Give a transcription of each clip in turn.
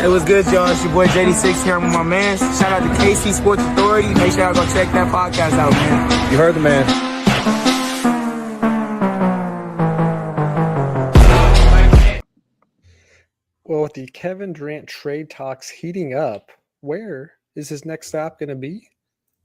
It was good, y'all. It's your boy JD6 here. I'm with my man. Shout out to KC Sports Authority. Make sure y'all go check that podcast out, man. You heard the man. Well, with the Kevin Durant trade talks heating up, where is his next stop going to be?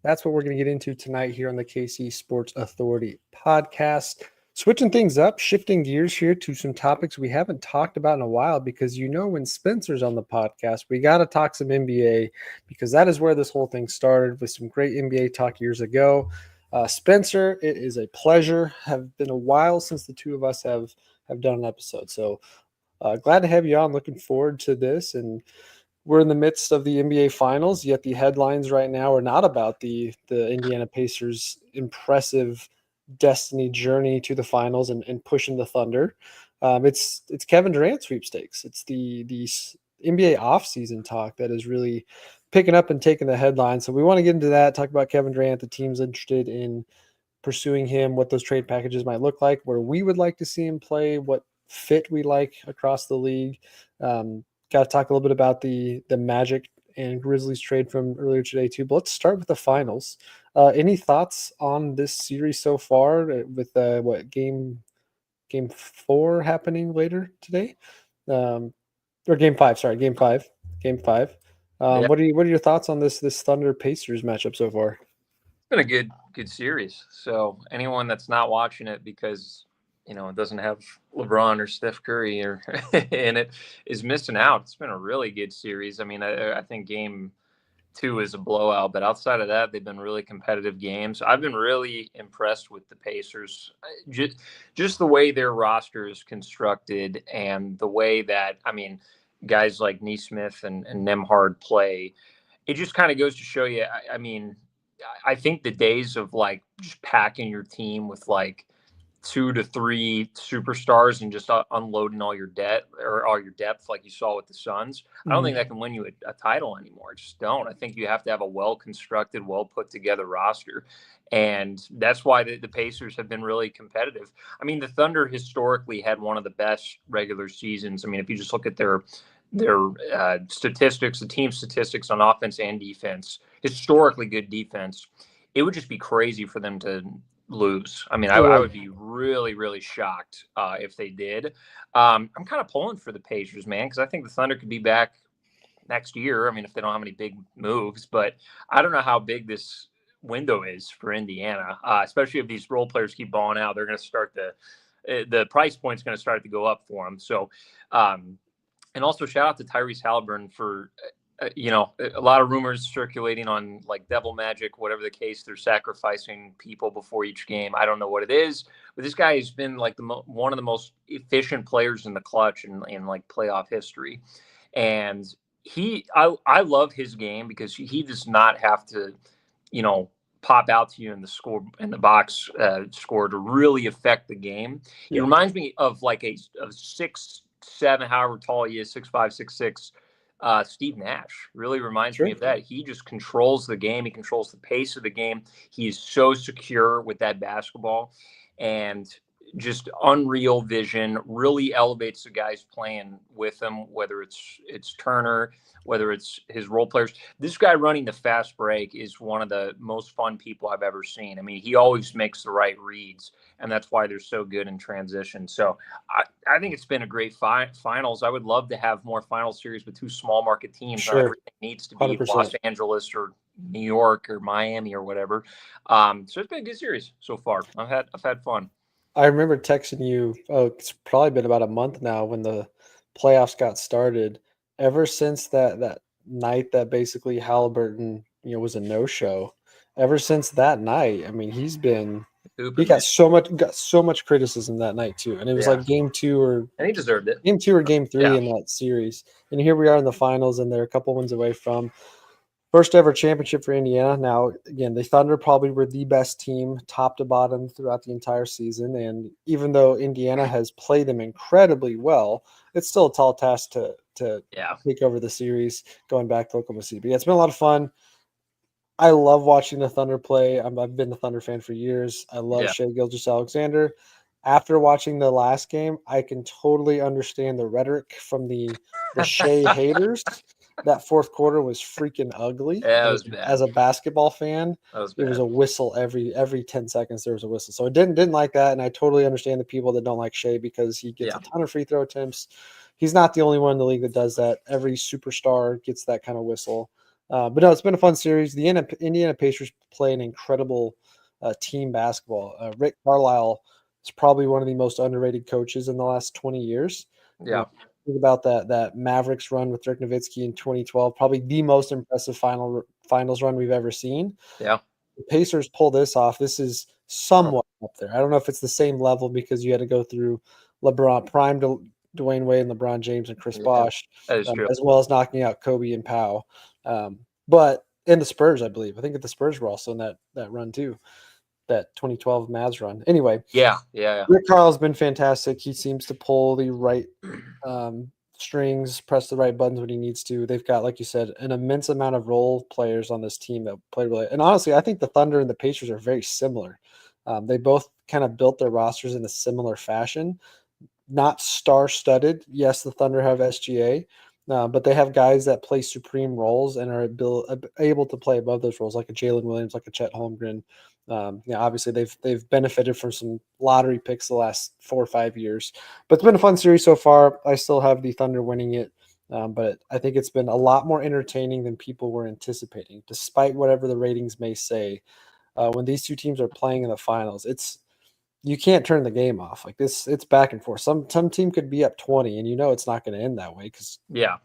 That's what we're going to get into tonight here on the KC Sports Authority podcast. Switching things up, shifting gears here to some topics we haven't talked about in a while, because when Spencer's on the podcast, we got to talk some NBA, because that is where this whole thing started with some great NBA talk years ago. Spencer, it is a pleasure. Have been a while since the two of us have done an episode. So glad to have you on. Looking forward to this. And we're in the midst of the NBA Finals, yet the headlines right now are not about the Indiana Pacers' impressive destiny journey to the finals and pushing the Thunder. It's Kevin Durant sweepstakes. It's the NBA offseason talk that is really picking up and taking the headlines. So we want to get into that, talk about Kevin Durant, the teams interested in pursuing him, what those trade packages might look like, where we would like to see him play, what fit we like across the league. Got to talk a little bit about the Magic and Grizzlies trade from earlier today too. But let's start with the finals. Any thoughts on this series so far with game 4 happening later today? Or game 5, sorry, game 5. Yeah. What are your thoughts on this Thunder Pacers matchup so far? It's been a good series. So anyone that's not watching it because it doesn't have LeBron or Steph Curry in it is missing out. It's been a really good series. I mean, I think game 2 is a blowout, but outside of that, they've been really competitive games. I've been really impressed with the Pacers, just the way their roster is constructed and the way that, guys like Nesmith and Nembhard play. It just kind of goes to show you, I think the days of just packing your team with 2 to 3 superstars and just unloading all your debt or all your depth like you saw with the Suns. I don't think that can win you a title anymore. I just don't. I think you have to have a well-constructed, well-put-together roster. And that's why the Pacers have been really competitive. I mean, the Thunder historically had one of the best regular seasons. I mean, if you just look at their statistics, the team statistics on offense and defense, historically good defense, it would just be crazy for them to lose. I mean, I would be really, really shocked if they did. I'm kind of pulling for the Pacers, man, because I think the Thunder could be back next year. I mean, if they don't have any big moves, but I don't know how big this window is for Indiana, especially if these role players keep balling out. They're going to start the price point's going to start to go up for them. So, and also shout out to Tyrese Halliburton for a lot of rumors circulating on Devil Magic, whatever the case. They're sacrificing people before each game. I don't know what it is, but this guy has been one of the most efficient players in the clutch in playoff history. And I love his game because he does not have to, pop out to you in the box score to really affect the game. Yeah. He reminds me of a 6'7", however tall he is, 6'5", 6'6". Steve Nash really reminds me of that. He just controls the game. He controls the pace of the game. He is so secure with that basketball and just unreal vision, really elevates the guys playing with him, whether it's Turner, whether it's his role players. This guy running the fast break is one of the most fun people I've ever seen. I mean, he always makes the right reads, and that's why they're so good in transition. So I think it's been a great finals. I would love to have more final series with 2 small market teams. Sure. Not everything needs to be 100%. Los Angeles or New York or Miami or whatever. So it's been a good series so far. I've had fun. I remember texting you, it's probably been about a month now when the playoffs got started. Ever since that night that basically Halliburton, was a no-show, ever since that night, I mean, he got so much criticism that night too. And it was game 2 and he deserved it. Game 2 or game 3 in that series. And here we are in the finals, and they're a couple wins away from first ever championship for Indiana. Now, again, the Thunder probably were the best team top to bottom throughout the entire season. And even though Indiana has played them incredibly well, it's still a tall task to take over the series going back to Oklahoma City. But yeah, it's been a lot of fun. I love watching the Thunder play. I've been a Thunder fan for years. I love Shai Gilgeous-Alexander. after watching the last game, I can totally understand the rhetoric from the Shea haters. That fourth quarter was freaking ugly. Yeah, it And was bad. as a basketball fan, That was it was bad. a whistle every 10 seconds. There was a whistle. So I didn't like that. And I totally understand the people that don't like Shea because he gets Yeah. a ton of free throw attempts. He's not the only one in the league that does that. Every superstar gets that kind of whistle. But no, it's been a fun series. The Indiana Pacers play an incredible team basketball. Rick Carlisle is probably one of the most underrated coaches in the last 20 years. You Yeah. know, think about that Mavericks run with Dirk Nowitzki in 2012, probably the most impressive finals run we've ever seen. Yeah. The Pacers pull this off. This is somewhat up there. I don't know if it's the same level because you had to go through LeBron, prime Dwayne Wade and LeBron James and Chris Yeah. Bosh, That is true. as well as knocking out Kobe and Powell. But in the Spurs, I believe. I think that the Spurs were also in that run too, that 2012 Mavs run. Anyway, Yeah. Yeah. Rick Carl's been fantastic. He seems to pull the right strings, press the right buttons when he needs to. They've got, like you said, an immense amount of role players on this team that play really. And honestly, I think the Thunder and the Pacers are very similar. They both kind of built their rosters in a similar fashion, not star-studded. Yes, the Thunder have SGA, but they have guys that play supreme roles and are able to play above those roles, like a Jalen Williams, like a Chet Holmgren. Obviously they've benefited from some lottery picks the last 4 or 5 years, but it's been a fun series so far. I still have the Thunder winning it, but I think it's been a lot more entertaining than people were anticipating, despite whatever the ratings may say. When these two teams are playing in the finals, you can't turn the game off like this. It's back and forth. Some team could be up 20, and it's not going to end that way because Yeah.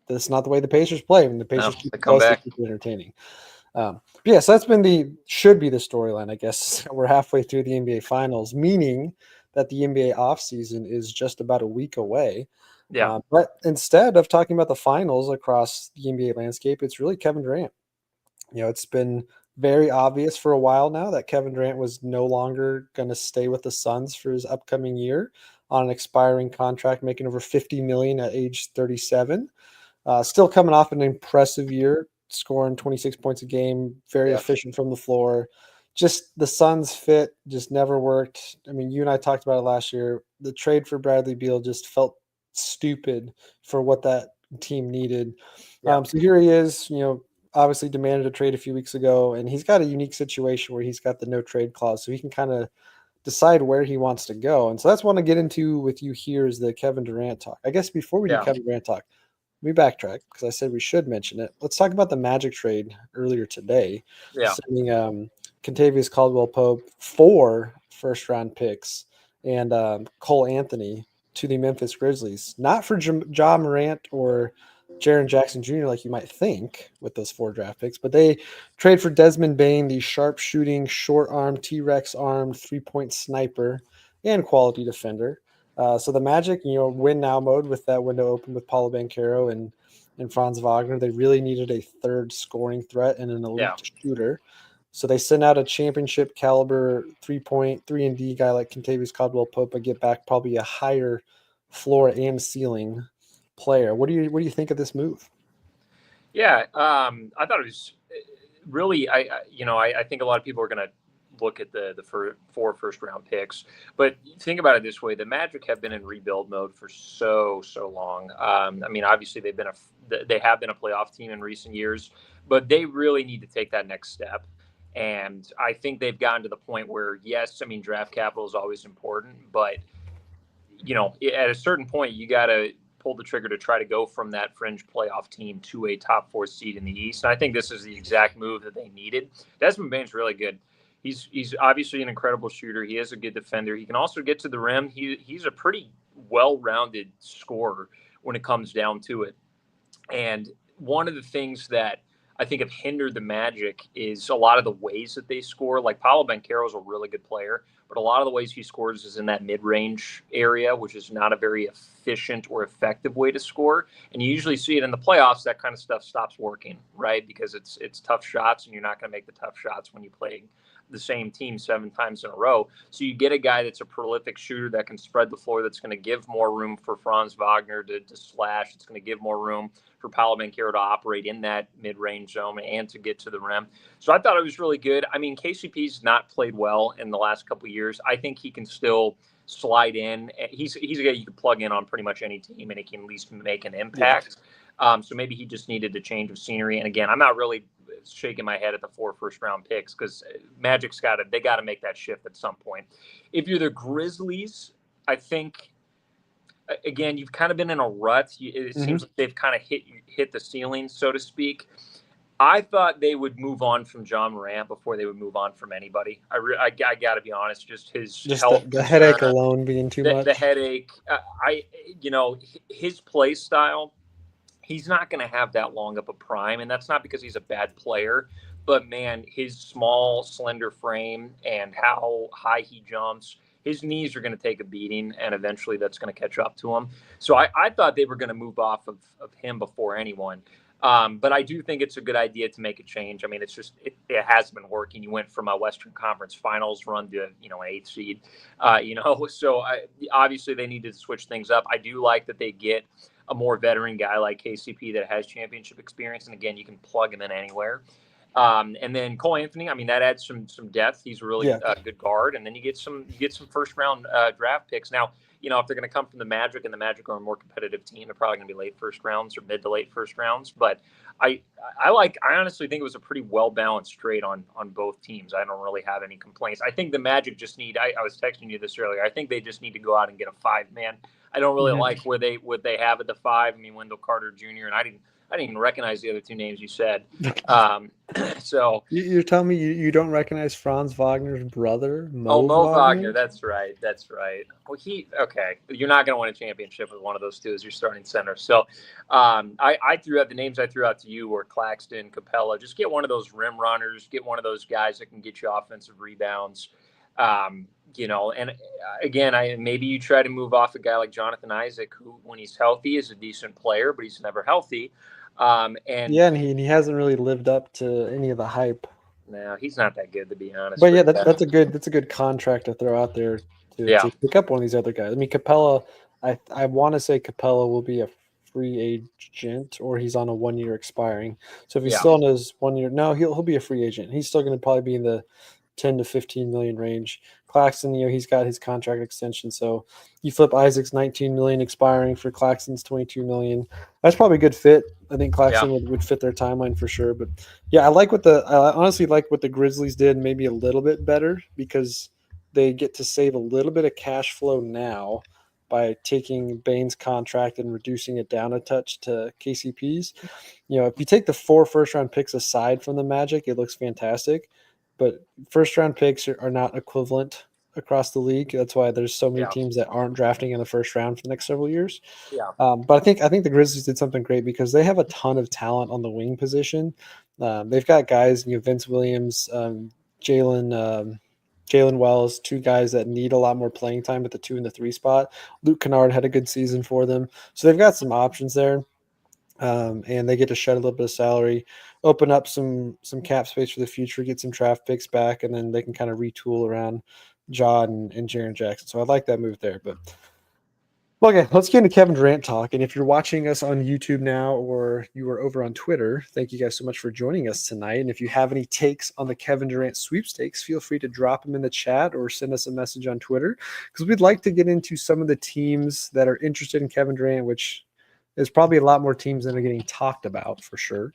that's not the way the Pacers play. When the No, Pacers keep they it come close, they back. keep it entertaining. So that's been should be the storyline, I guess. We're halfway through the NBA Finals, meaning that the NBA offseason is just about a week away. Yeah. But instead of talking about the finals across the NBA landscape, it's really Kevin Durant. It's been very obvious for a while now that Kevin Durant was no longer going to stay with the Suns for his upcoming year on an expiring contract, making over $50 million at age 37. Still coming off an impressive year, scoring 26 points a game, very Yeah. efficient from the floor. Just the Suns fit just never worked. I mean, you and I talked about it last year. The trade for Bradley Beal just felt stupid for what that team needed. Yeah. So here he is, obviously demanded a trade a few weeks ago, and he's got a unique situation where he's got the no trade clause, so he can kind of decide where he wants to go. And so that's what I get into with you here is the Kevin Durant talk. I guess before we do Yeah. Kevin Durant talk, let me backtrack because I said we should mention it. Let's talk about the Magic trade earlier today, Yeah. sending Contavious Caldwell-Pope 4 first-round picks and Cole Anthony to the Memphis Grizzlies, not for Ja Morant or Jaren Jackson Jr. like you might think with those 4 draft picks, but they trade for Desmond Bane, the sharp-shooting, short-armed, T-Rex armed 3-point sniper and quality defender. So the Magic, win now mode with that window open with Paulo Banchero and Franz Wagner. They really needed a third scoring threat and an elite shooter. So they send out a championship caliber 3-point, 3-and-D guy like Contavious Caldwell-Pope and get back probably a higher floor and ceiling player. What do you think of this move? Yeah. I thought it was really, I think a lot of people are going to look at the 4 first round picks, but think about it this way: the Magic have been in rebuild mode for so long. I mean, obviously they have been a playoff team in recent years, but they really need to take that next step. And I think they've gotten to the point where, yes, I mean, draft capital is always important, but at a certain point, you got to pull the trigger to try to go from that fringe playoff team to a top 4 seed in the East. And I think this is the exact move that they needed. Desmond Bane's really good. He's obviously an incredible shooter. He is a good defender. He can also get to the rim. He's a pretty well-rounded scorer when it comes down to it. And one of the things that I think have hindered the Magic is a lot of the ways that they score. Like Paolo Banchero is a really good player, but a lot of the ways he scores is in that mid-range area, which is not a very efficient or effective way to score. And you usually see it in the playoffs. That kind of stuff stops working, right? Because it's tough shots, and you're not going to make the tough shots when you play the same team 7 times in a row. So you get a guy that's a prolific shooter that can spread the floor, that's going to give more room for Franz Wagner to slash. It's going to give more room for Paolo Banchero to operate in that mid-range zone and to get to the rim. So I thought it was really good. I mean, KCP's not played well in the last couple of years. I think he can still slide in. He's a guy you can plug in on pretty much any team, and he can at least make an impact. So maybe he just needed a change of scenery. And again, I'm not really shaking my head at the 4 first-round picks because Magic's got to make that shift at some point. If you're the Grizzlies, I think again you've kind of been in a rut. It seems like they've kind of hit the ceiling, so to speak. I thought they would move on from John Morant before they would move on from anybody. I got to be honest, just his health, the headache alone being too much. The headache. His play style. He's not going to have that long of a prime, and that's not because he's a bad player. But man, his small, slender frame and how high he jumps, his knees are going to take a beating, and eventually that's going to catch up to him. So I thought they were going to move off of him before anyone. But I do think it's a good idea to make a change. I mean, it's just it has been working. You went from a Western Conference Finals run to an 8th seed. So obviously they needed to switch things up. I do like that they get a more veteran guy like KCP that has championship experience, and again, you can plug him in anywhere. And then Cole Anthony, I mean, that adds some depth. He's a really good guard, and then you get some first round draft picks. Now, if they're going to come from the Magic, and the Magic are a more competitive team, they're probably going to be late first rounds or mid to late first rounds. But I honestly think it was a pretty well balanced trade on both teams. I don't really have any complaints. I think the Magic just need. I was texting you this earlier. I think they just need to go out and get a 5-man. I don't really like what they have at the 5. I mean, Wendell Carter Jr. and I didn't even recognize the other 2 names you said. So you're telling me you don't recognize Franz Wagner's brother, Mo Wagner? That's right. Well, you're not going to win a championship with one of those 2 as your starting center. So I threw out the names I threw out to you were Claxton, Capella. Just get one of those rim runners. Get one of those guys that can get you offensive rebounds. And again, maybe you try to move off a guy like Jonathan Isaac, who, when he's healthy, is a decent player, but he's never healthy. And he hasn't really lived up to any of the hype. No, he's not that good, to be honest. But yeah, that's a good contract to throw out there to pick up one of these other guys. I mean, Capella, I want to say Capella will be a free agent, or he's on a 1 year expiring. So if he's still on his 1 year, no, he'll be a free agent. He's still going to probably be in the 10 to 15 million range. Claxton, he's got his contract extension. So you flip Isaac's 19 million expiring for Claxton's 22 million. That's probably a good fit. I think Claxton would fit their timeline for sure. But yeah, I honestly like what the Grizzlies did, maybe a little bit better, because they get to save a little bit of cash flow now by taking Bane's contract and reducing it down a touch to KCP's. If you take the 4 first-round picks aside from the Magic, it looks fantastic. But first-round picks are not equivalent across the league. That's why there's so many teams that aren't drafting in the first round for the next several years. Yeah. But I think the Grizzlies did something great because they have a ton of talent on the wing position. They've got guys, Vince Williams, Jalen Wells, 2 guys that need a lot more playing time at the 2 and the 3 spot. Luke Kennard had a good season for them. So they've got some options there. And they get to shed a little bit of salary, open up some cap space for the future, get some draft picks back, and then they can kind of retool around John and Jaren Jackson. So I like that move there. But okay, let's get into Kevin Durant talk. And if you're watching us on YouTube now, or you are over on Twitter, thank you guys so much for joining us tonight. And if you have any takes on the Kevin Durant sweepstakes, feel free to drop them in the chat or send us a message on Twitter, because we'd like to get into some of the teams that are interested in Kevin Durant, which there's probably a lot more teams that are getting talked about for sure,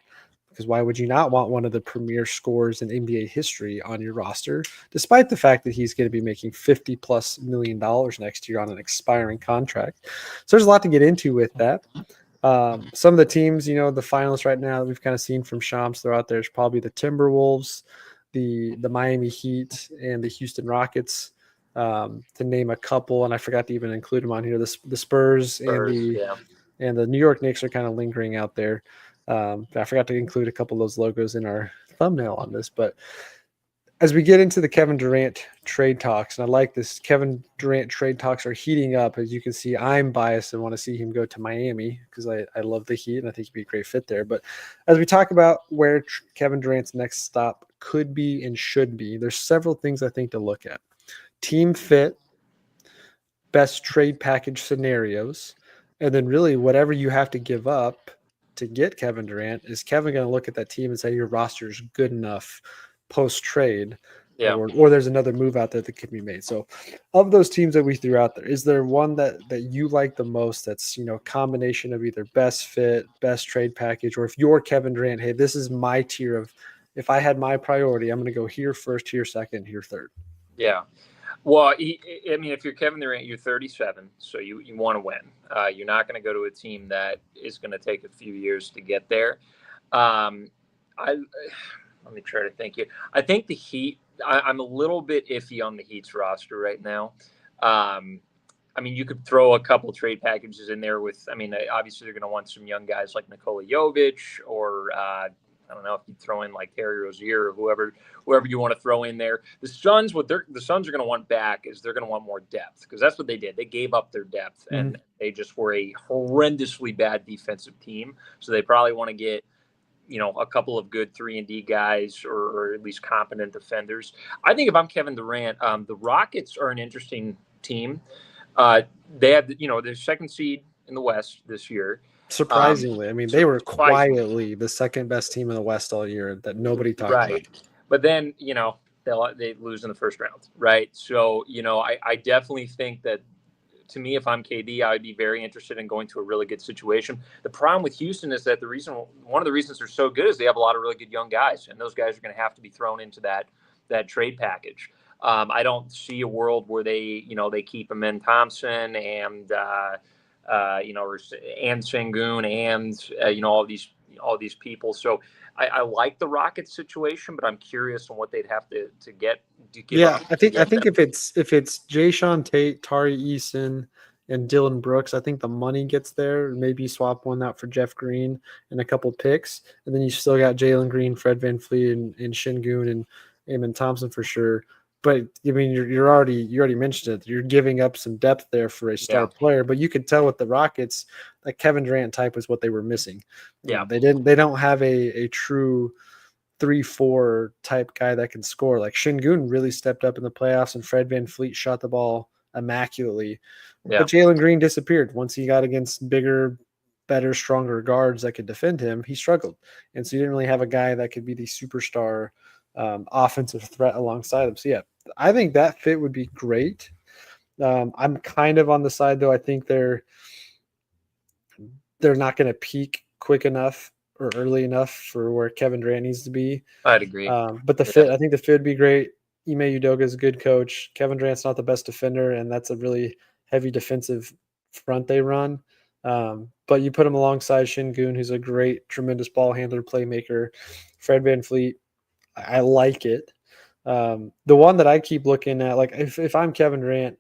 because why would you not want one of the premier scorers in NBA history on your roster, despite the fact that he's going to be making $50+ million next year on an expiring contract? So there's a lot to get into with that. Some of the teams, the finalists right now that we've kind of seen from Shams throughout there is probably the Timberwolves, the Miami Heat, and the Houston Rockets, to name a couple. And I forgot to even include them on here. The Spurs and the New York Knicks are kind of lingering out there. I forgot to include a couple of those logos in our thumbnail on this. But as we get into the Kevin Durant trade talks, and I like this, Kevin Durant trade talks are heating up. As you can see, I'm biased and want to see him go to Miami because I love the Heat and I think he'd be a great fit there. But as we talk about where Kevin Durant's next stop could be and should be, there's several things I think to look at. Team fit, best trade package scenarios, and then really whatever you have to give up to get Kevin Durant. Is Kevin going to look at that team and say your roster is good enough post-trade Yeah. or there's another move out there that can be made. So of those teams that we threw out there, is there one that you like the most that's, combination of either best fit, best trade package, or if you're Kevin Durant, hey, this is my tier of, if I had my priority, I'm going to go here first, here second, here third. Yeah. Well, if you're Kevin Durant, you're 37, so you want to win. You're not going to go to a team that is going to take a few years to get there. Let me try to think here. I think the Heat. I'm a little bit iffy on the Heat's roster right now. You could throw a couple trade packages in there with. Obviously they're going to want some young guys like Nikola Jovic, or I don't know if you throw in like Terry Rozier or whoever you want to throw in there. The Suns, the Suns are going to want back is they're going to want more depth, because that's what they did. They gave up their depth, and they just were a horrendously bad defensive team. So they probably want to get, a couple of good 3-and-D guys, or at least competent defenders. I think if I'm Kevin Durant, the Rockets are an interesting team. They have, their second seed in the West this year. Surprisingly, they were quietly the second best team in the West all year that nobody talked about. But then, they lose in the first round, right? So, I definitely think that, to me, if I'm KD, I would be very interested in going to a really good situation. The problem with Houston is that one of the reasons they're so good is they have a lot of really good young guys, and those guys are going to have to be thrown into that trade package. I don't see a world where they keep Amen Thompson and Sengun and all these people. So I like the Rockets situation, but I'm curious on what they'd have to get. I think if it's Jayshawn Tate, Tari Eason, and Dylan Brooks, I think the money gets there. Maybe swap one out for Jeff Green and a couple picks, and then you still got Jalen Green, Fred VanVleet, and Sengun and Amen Thompson for sure. But you already mentioned it. You're giving up some depth there for a star player, but you could tell with the Rockets that Kevin Durant type was what they were missing. Yeah, they don't have a true 3-4 type guy that can score. Like Sengun really stepped up in the playoffs, and Fred VanVleet shot the ball immaculately. Yeah. But Jalen Green disappeared once he got against bigger, better, stronger guards that could defend him. He struggled, and so you didn't really have a guy that could be the superstar offensive threat alongside him. So yeah, I think that fit would be great. I'm kind of on the side though. I think they're not going to peak quick enough or early enough for where Kevin Durant needs to be. I'd agree. But the fit, I think the fit would be great. Ime Udoka is a good coach. Kevin Durant's not the best defender, and that's a really heavy defensive front they run. But you put him alongside Sengun, who's a great, tremendous ball handler, playmaker. Fred VanVleet, I like it. The one that I keep looking at, like if I'm Kevin Durant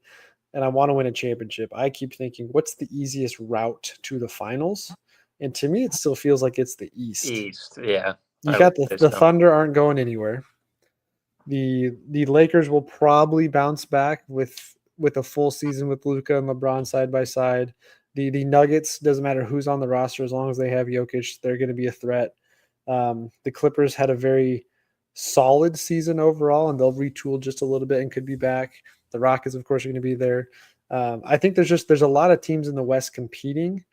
and I want to win a championship, I keep thinking, what's the easiest route to the finals? And to me, it still feels like it's the East. Yeah. You got the Thunder aren't going anywhere. The Lakers will probably bounce back with a full season with Luka and LeBron side by side. The Nuggets, doesn't matter who's on the roster, as long as they have Jokic, they're going to be a threat. The Clippers had a very solid season overall, and they'll retool just a little bit and could be back. The Rockets, of course, are going to be there. I think there's a lot of teams in the West competing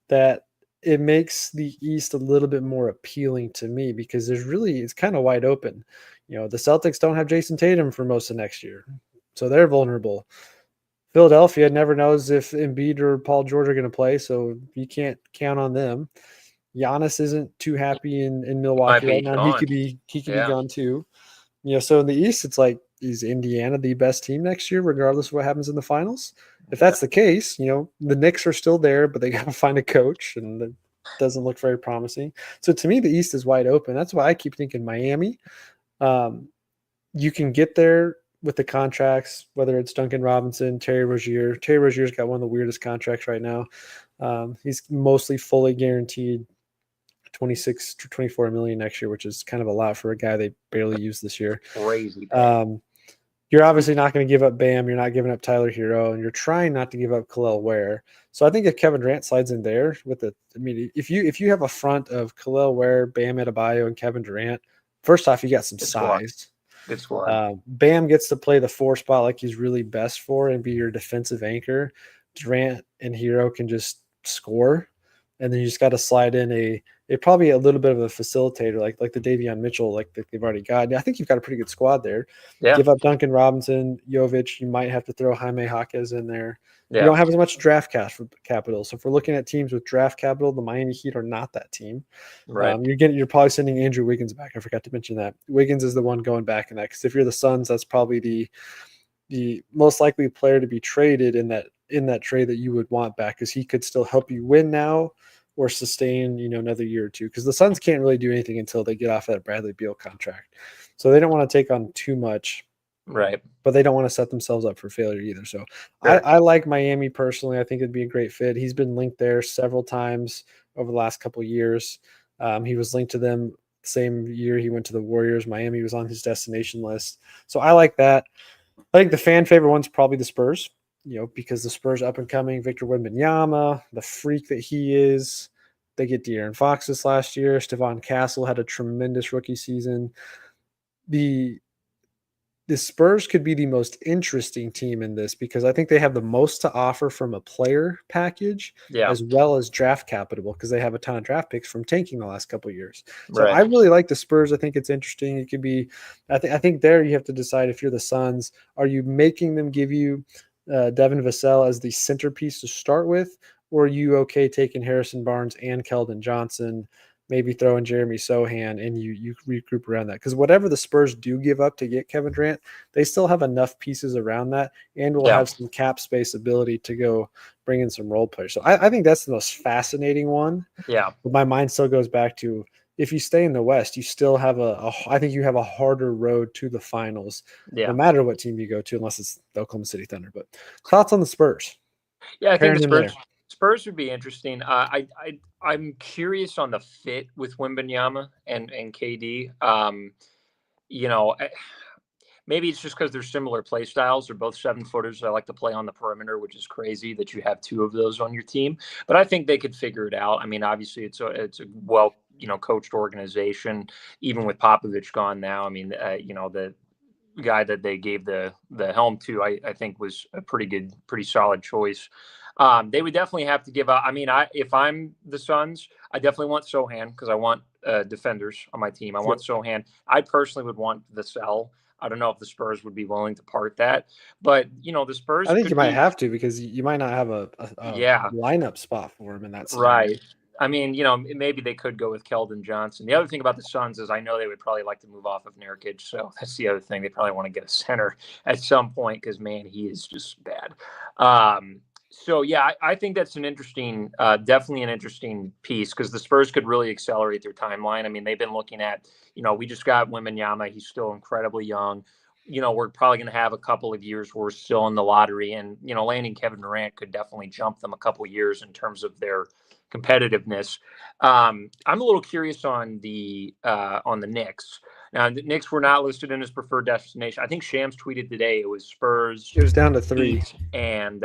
that it makes the East a little bit more appealing to me, because it's kind of wide open. The Celtics don't have Jason Tatum for most of next year, so they're vulnerable. Philadelphia never knows if Embiid or Paul George are going to play, so you can't count on them. Giannis isn't too happy in Milwaukee right now. He could be gone too. So in the East, it's like, is Indiana the best team next year, regardless of what happens in the finals? If that's the case, the Knicks are still there, but they got to find a coach, and it doesn't look very promising. So to me, the East is wide open. That's why I keep thinking Miami. You can get there with the contracts, whether it's Duncan Robinson, Terry Rozier. Terry Rozier's got one of the weirdest contracts right now. He's mostly fully guaranteed 26 to 24 million next year, which is kind of a lot for a guy they barely used this year. Crazy. You're obviously not going to give up Bam. You're not giving up Tyler Hero, and you're trying not to give up Khalil Ware. So I think if Kevin Durant slides in there if you have a front of Khalil Ware, Bam Adebayo, and Kevin Durant, first off, you got some size. Good squad. Bam gets to play the 4 spot like he's really best for and be your defensive anchor. Durant and Hero can just score. and then you just got to slide in a probably a little bit of a facilitator like the Davion Mitchell like they've already got. I think you've got a pretty good squad there. Yeah. Give up Duncan Robinson, Jovic. You might have to throw Jaime Jaquez in there. You Yeah. don't have as much draft capital. So if we're looking at teams with draft capital, the Miami Heat are not that team. Right. You're probably sending Andrew Wiggins back. I forgot to mention that. Wiggins is the one going back in that, because if you're the Suns, that's probably the most likely player to be traded in that trade that you would want back, because he could still help you win now or sustain, another year or two, because the Suns can't really do anything until they get off that Bradley Beal contract. So they don't want to take on too much. Right. But they don't want to set themselves up for failure either. So Sure. I like Miami personally. I think it'd be a great fit. He's been linked there several times over the last couple of years. He was linked to them the same year he went to the Warriors. Miami was on his destination list. So I like that. I think the fan favorite one's probably the Spurs, because the Spurs up and coming, Victor Wembanyama, the freak that he is. They get De'Aaron Fox this last year. Stephon Castle had a tremendous rookie season. The Spurs could be the most interesting team in this, because I think they have the most to offer from a player package as well as draft capital, because they have a ton of draft picks from tanking the last couple of years. So I really like the Spurs. I think it's interesting. It could be, I think there you have to decide, if you're the Suns, are you making them give you Devin Vassell as the centerpiece to start with, or are you okay taking Harrison Barnes and Keldon Johnson, maybe throw in Jeremy Sohan, and you regroup around that? Because whatever the Spurs do give up to get Kevin Durant, they still have enough pieces around that, and will have some cap space ability to go bring in some role players. So I think that's the most fascinating one. Yeah. But my mind still goes back to, if you stay in the West, you still have I think you have a harder road to the finals, no matter what team you go to, unless it's the Oklahoma City Thunder. But thoughts on the Spurs? Yeah, I think the Spurs would be interesting. I'm curious on the fit with Wembanyama and KD. Maybe it's just because they're similar play styles. They're both 7-footers. I like to play on the perimeter, which is crazy that you have two of those on your team. But I think they could figure it out. I mean, obviously, it's a well coached organization. Even with Popovich gone now, I mean, the guy that they gave the helm to, I think was a pretty solid choice. They would definitely have to give up. I mean, if I'm the Suns, I definitely want Sohan, because I want defenders on my team. I want Sohan. I personally would want Vassell. I don't know if the Spurs would be willing to part that, but the Spurs. I think you might have to, because you might not have a lineup spot for him in that scenario. Right. I mean, maybe they could go with Keldon Johnson. The other thing about the Suns is I know they would probably like to move off of Nurkic, so that's the other thing. They probably want to get a center at some point, because, man, he is just bad. So, yeah, I think that's an interesting, definitely an interesting piece, because the Spurs could really accelerate their timeline. I mean, they've been looking at, we just got Wembanyama. He's still incredibly young. We're probably going to have a couple of years where we're still in the lottery, and, landing Kevin Durant could definitely jump them a couple of years in terms of their competitiveness. I'm a little curious on the Knicks. Now, the Knicks were not listed in his preferred destination. I think Shams tweeted today it was Spurs. It was down to 3. And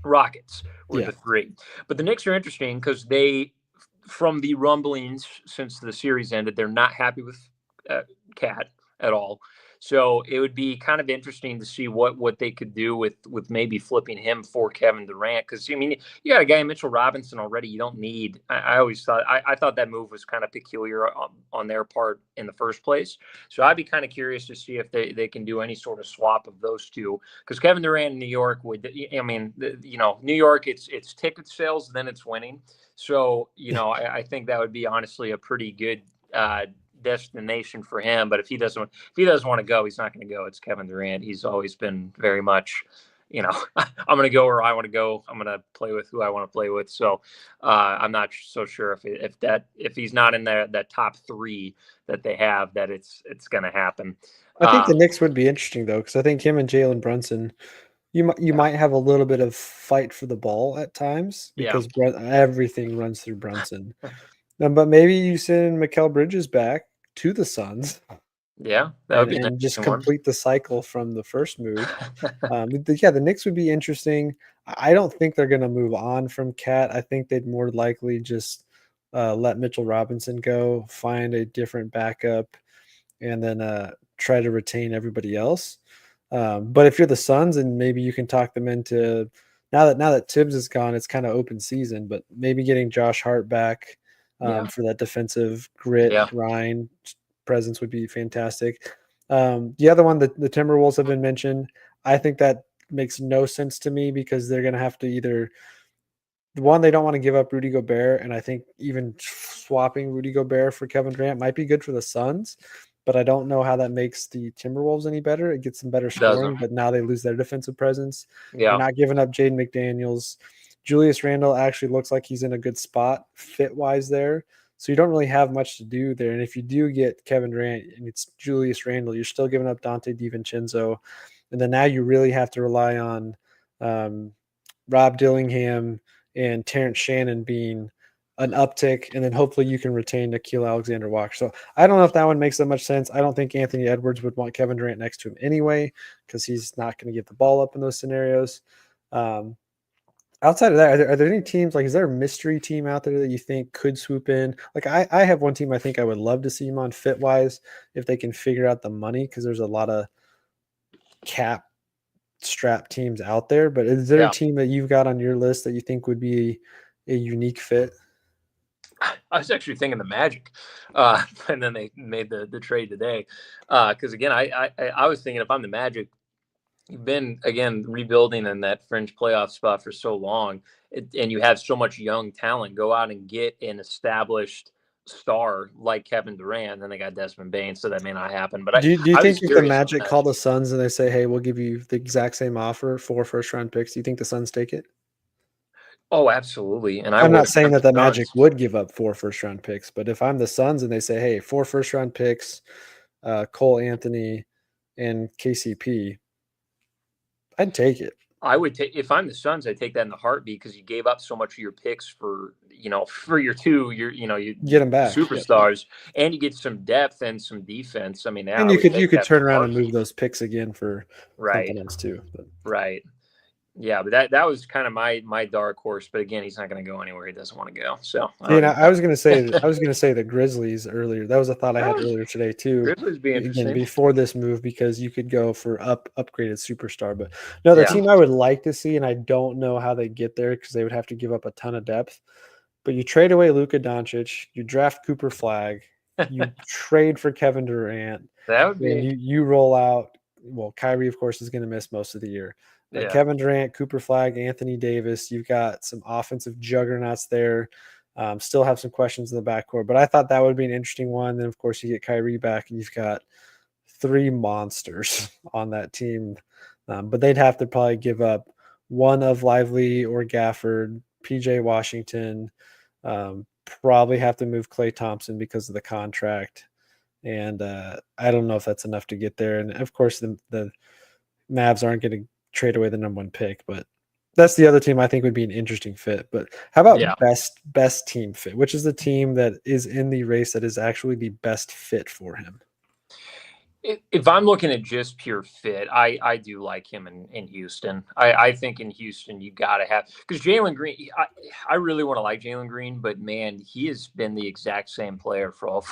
Rockets were the 3. But the Knicks are interesting because from the rumblings since the series ended, they're not happy with Cat at all. So it would be kind of interesting to see what they could do with maybe flipping him for Kevin Durant. Because, I mean, you got a guy, Mitchell Robinson, already. You don't need – I always thought – I thought that move was kind of peculiar on their part in the first place. So I'd be kind of curious to see if they can do any sort of swap of those two. Because Kevin Durant in New York would – I mean, New York, it's ticket sales, then it's winning. So, I think that would be honestly a pretty good destination for him. But if he doesn't want to go, he's not going to go. It's Kevin Durant. He's always been very much, I'm going to go where I want to go. I'm going to play with who I want to play with. So I'm not so sure if he's not in that top 3 that they have, that it's going to happen. I think the Knicks would be interesting though, because I think him and Jalen Brunson, you might have a little bit of fight for the ball at times, because everything runs through Brunson. But maybe you send Mikal Bridges back to the Suns. Yeah, that would be and just complete the cycle from the first move. The Knicks would be interesting. I don't think they're going to move on from Cat. I think they'd more likely just let Mitchell Robinson go, find a different backup, and then try to retain everybody else. But if you're the Suns, and maybe you can talk them into now that Tibbs is gone, it's kind of open season. But maybe getting Josh Hart back for that defensive grit, Yeah. grind presence would be fantastic. The other one, the Timberwolves have been mentioned. I think that makes no sense to me because they're going to have to either one, they don't want to give up Rudy Gobert, and I think even swapping Rudy Gobert for Kevin Durant might be good for the Suns, but I don't know how that makes the Timberwolves any better. It gets them better scoring, Doesn't. but now they lose their defensive presence. You're Yeah. not giving up Jaden McDaniels. Julius Randle actually looks like he's in a good spot fit-wise there, so you don't really have much to do there. And if you do get Kevin Durant and it's Julius Randle, you're still giving up Dante DiVincenzo, and then now you really have to rely on Rob Dillingham and Terrence Shannon being an uptick, and then hopefully you can retain Nickeil Alexander-Walker. So I don't know if that one makes that much sense. I don't think Anthony Edwards would want Kevin Durant next to him anyway because he's not going to get the ball up in those scenarios. Outside of that, are there any teams, like, is there a mystery team out there that you think could swoop in? Like, I have one team I think I would love to see him on fit-wise if they can figure out the money because there's a lot of cap strap teams out there, but is there a Yeah. team that you've got on your list that you think would be a unique fit? I was actually thinking the Magic, and then they made the trade today. Because again, I was thinking if I'm the Magic, you've been again rebuilding in that fringe playoff spot for so long, and you have so much young talent. Go out and get an established star like Kevin Durant. Then they got Desmond Bain, so that may not happen. But Do you I was think if the curious on Magic that. call the Suns and they say, hey, we'll give you the exact same offer, 4 first-round picks, do you think the Suns take it? Oh, absolutely, and I I'm would not if saying I'm that the the Magic Suns. would give up 4 first-round picks, but if I'm the Suns and they say, hey, 4 first-round picks, Cole Anthony, and KCP, I'd take it. I would take if I'm the Suns, I'd take that in a heartbeat because you gave up so much of your picks for your Get them back. Yep. superstars, and you get some depth and some defense. I mean, yeah, And I you would could take that in turn a around and move heartbeat. those picks again for Right, something else too. But right, yeah, but that was kind of my dark horse. But again, he's not going to go anywhere he doesn't want to go. So I see, don't and even I was gonna say know. the Grizzlies earlier. That was a thought I had earlier today too. Grizzlies be Again, interesting. before this move, because you could go for upgraded superstar. But no, the Yeah, team I would like to see, and I don't know how they get there because they would have to give up a ton of depth. But you trade away Luka Doncic, you draft Cooper Flag, you trade for Kevin Durant, that would and be you roll out. Well, Kyrie, of course, is going to miss most of the year. But yeah. Kevin Durant, Cooper Flag, Anthony Davis, you've got some offensive juggernauts there. Still have some questions in the backcourt, but I thought that would be an interesting one. Then, of course, you get Kyrie back, and you've got 3 monsters on that team. But they'd have to probably give up one of Lively or Gafford, PJ Washington. Probably have to move Klay Thompson because of the contract. And I don't know if that's enough to get there. And of course, the Mavs aren't going to trade away the number 1 pick, but that's the other team I think would be an interesting fit. But how Yeah. about best team fit? Which is the team that is in the race that is actually the best fit for him? If I'm looking at just pure fit, I do like him in Houston. I think in Houston you got to have because Jalen Green. I really want to like Jalen Green, but man, he has been the exact same player for all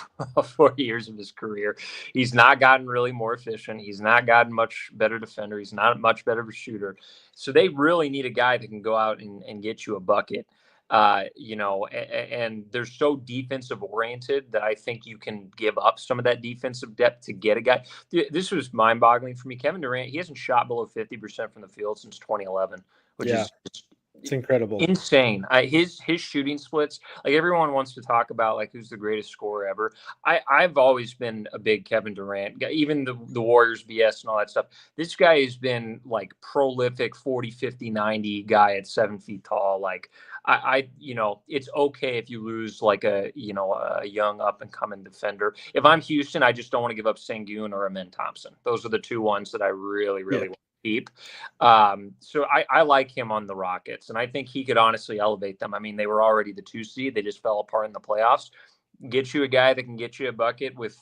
4 years of his career. He's not gotten really more efficient. He's not gotten much better defender. He's not much better of a shooter. So they really need a guy that can go out and get you a bucket. And they're so defensive oriented that I think you can give up some of that defensive depth to get a guy. This was mind boggling for me. Kevin Durant, he hasn't shot below 50% from the field since 2011, which Yeah, is it's incredible. insane. His shooting splits, like everyone wants to talk about, like who's the greatest scorer ever. I've always been a big Kevin Durant guy, even the Warriors BS and all that stuff. This guy has been like prolific 40, 50, 90 guy at 7 feet tall. Like it's okay if you lose like a young up and coming defender. If I'm Houston, I just don't want to give up Sengun or Amen Thompson. Those are the 2 ones that I really, Yeah. really want to keep. So I like him on the Rockets, and I think he could honestly elevate them. I mean, they were already the 2 seed; they just fell apart in the playoffs. Get you a guy that can get you a bucket with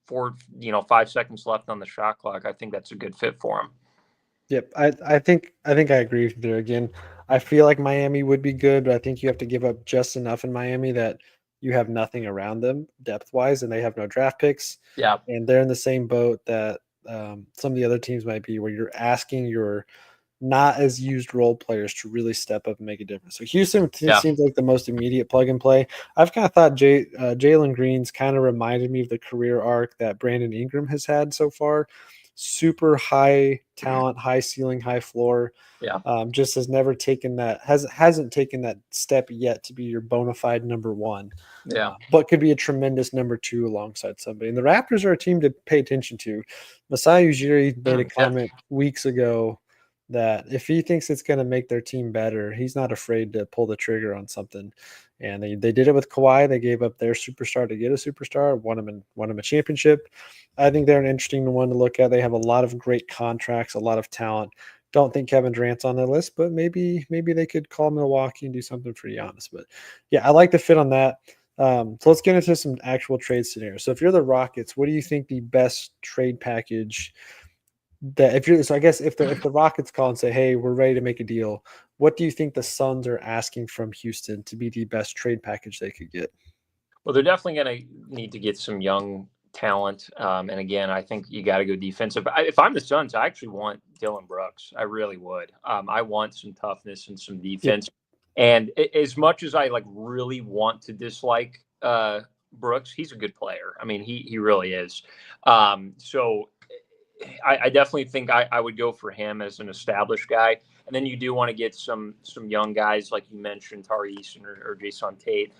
5 seconds left on the shot clock. I think that's a good fit for him. Yep. I think I agree with you there again. I feel like Miami would be good, but I think you have to give up just enough in Miami that you have nothing around them depth wise, and they have no draft picks. Yeah, And they're in the same boat that some of the other teams might be, where you're asking your not as used role players to really step up and make a difference. So Houston Yeah. seems like the most immediate plug and play. I've kind of thought Jalen Green's kind of reminded me of the career arc that Brandon Ingram has had so far. Super high talent, high ceiling, high floor. Yeah. Just hasn't taken that step yet to be your bona fide number one. Yeah. But could be a tremendous number two alongside somebody. And the Raptors are a team to pay attention to. Masai Ujiri made a comment weeks ago that if he thinks it's going to make their team better, he's not afraid to pull the trigger on something. And they did it with Kawhi. They gave up their superstar to get a superstar, won him a championship. I think they're an interesting one to look at. They have a lot of great contracts, a lot of talent. Don't think Kevin Durant's on their list, but maybe they could call Milwaukee and do something for Giannis. But yeah, I like the fit on that. So let's get into some actual trade scenarios. So if you're the Rockets, what do you think the best trade package that if you're, so I guess if the Rockets call and say, hey, we're ready to make a deal, what do you think the Suns are asking from Houston to be the best trade package they could get? Well, they're definitely going to need to get some young talent. And again, I think you got to go defensive. If I'm the Suns, I actually want Dylan Brooks. I really would. I want some toughness and some defense. Yep. And as much as I really want to dislike Brooks, he's a good player. I mean, he really is. So I definitely think I would go for him as an established guy. And then you do want to get some young guys like you mentioned, Tari Eason or Jason Tate.